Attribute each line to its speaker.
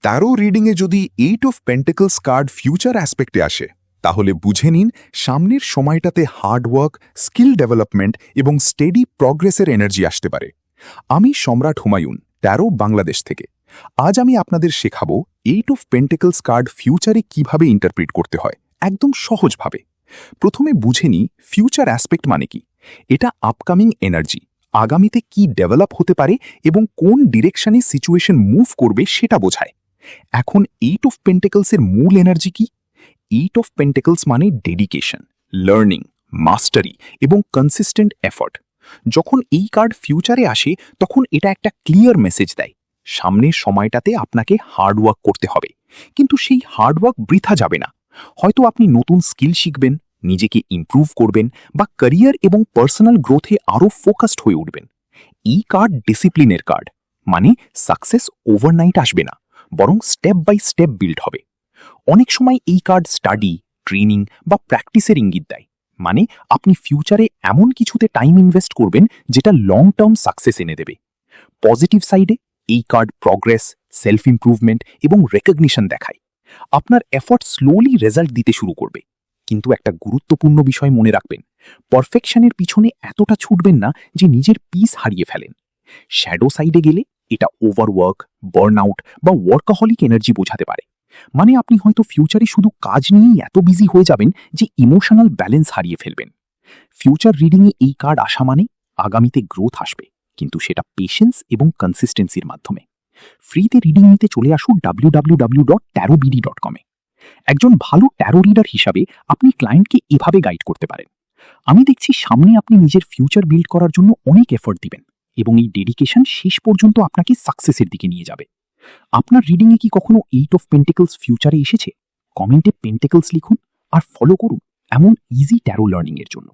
Speaker 1: তেরো রিডিংয়ে যদি 8 of pentacles card future অ্যাসপেক্টে আসে, তাহলে বুঝে নিন সামনের সময়টাতে হার্ডওয়ার্ক, স্কিল ডেভেলপমেন্ট এবং স্টেডি প্রগ্রেসের এনার্জি আসতে পারে। আমি সম্রাট হুমায়ুন, 13 বাংলাদেশ থেকে। আজ আমি আপনাদের শেখাবো 8 অফ পেন্টিকলস কার্ড ফিউচারে কিভাবে ইন্টারপ্রিট করতে হয়, একদম সহজভাবে। প্রথমে বুঝে নিই ফিউচার অ্যাসপেক্ট মানে কি। এটা আপকামিং এনার্জি, আগামীতে কি ডেভেলপ হতে পারে এবং কোন ডিরেকশনে সিচুয়েশন মুভ করবে সেটা বোঝায়। এখন 8 অফ পেন্টিকলসের মূল এনার্জি কি? 8 অফ পেন্টিকলস মানে ডেডিকেশন, লার্নিং, মাস্টারি এবং কনসিস্টেন্ট এফর্ট। যখন এই কার্ড ফিউচারে আসে তখন এটা একটা ক্লিয়ার মেসেজ দেয়, সামনের সময়টাতে আপনাকে হার্ডওয়ার্ক করতে হবে, কিন্তু সেই হার্ডওয়ার্ক বৃথা যাবে না। হয়তো আপনি নতুন স্কিল শিখবেন, নিজেকে ইমপ্রুভ করবেন বা ক্যারিয়ার এবং পার্সোনাল গ্রোথে আরও ফোকাসড হয়ে উঠবেন। এই কার্ড ডিসিপ্লিনের কার্ড, মানে সাকসেস ওভারনাইট আসবে না, বরং স্টেপ বাই স্টেপ বিল্ড হবে। অনেক সময় এই কার্ড স্টাডি, ট্রেনিং বা প্র্যাকটিসের ইঙ্গিত দেয়, মানে আপনি ফিউচারে এমন কিছুতে টাইম ইনভেস্ট করবেন যেটা লং টার্ম সাকসেস এনে দেবে। পজিটিভ সাইডে এই কার্ড প্রগ্রেস, সেলফ ইমপ্রুভমেন্ট এবং রেকগনিশন দেখায়। আপনার এফর্ট স্লোলি রেজাল্ট দিতে শুরু করবে। কিন্তু একটা গুরুত্বপূর্ণ বিষয় মনে রাখবেন, পারফেকশনের পিছনে এতটা ছুটবেন না যে নিজের পিস হারিয়ে ফেলেন। শ্যাডো সাইডে গেলে এটা ওভারওয়ার্ক, বার্নআউট বা ওয়ার্কাহলিক এনার্জি বোঝাতে পারে। মানে আপনি হয়তো ফিউচারে শুধু কাজ নিয়েই এত বিজি হয়ে যাবেন যে ইমোশনাল ব্যালেন্স হারিয়ে ফেলবেন। ফিউচার রিডিংয়ে এই কার্ড আসা মানে আগামীতে গ্রোথ আসবে, কিন্তু সেটা পেশেন্স এবং কনসিস্টেন্সির মাধ্যমে। ফ্রিতে রিডিং নিতে চলে আসুন www.tarobd.com এ। একজন ভালো ট্যারো রিডার হিসাবে আপনি ক্লায়েন্টকে এভাবে গাইড করতে পারেন: আমি দেখছি সামনে আপনি নিজের ফিউচার বিল্ড করার জন্য অনেক এফর্ট দিবেন এবং এই ডেডিকেশন শেষ পর্যন্ত আপনাকে সাকসেসের দিকে নিয়ে যাবে। আপনার রিডিংয়ে কি কখনো 8 অফ পেন্টিকলস ফিউচারে এসেছে? কমেন্টে পেন্টিকলস লিখুন আর ফলো করুন এমন ইজি ট্যারো লার্নিং এর জন্য।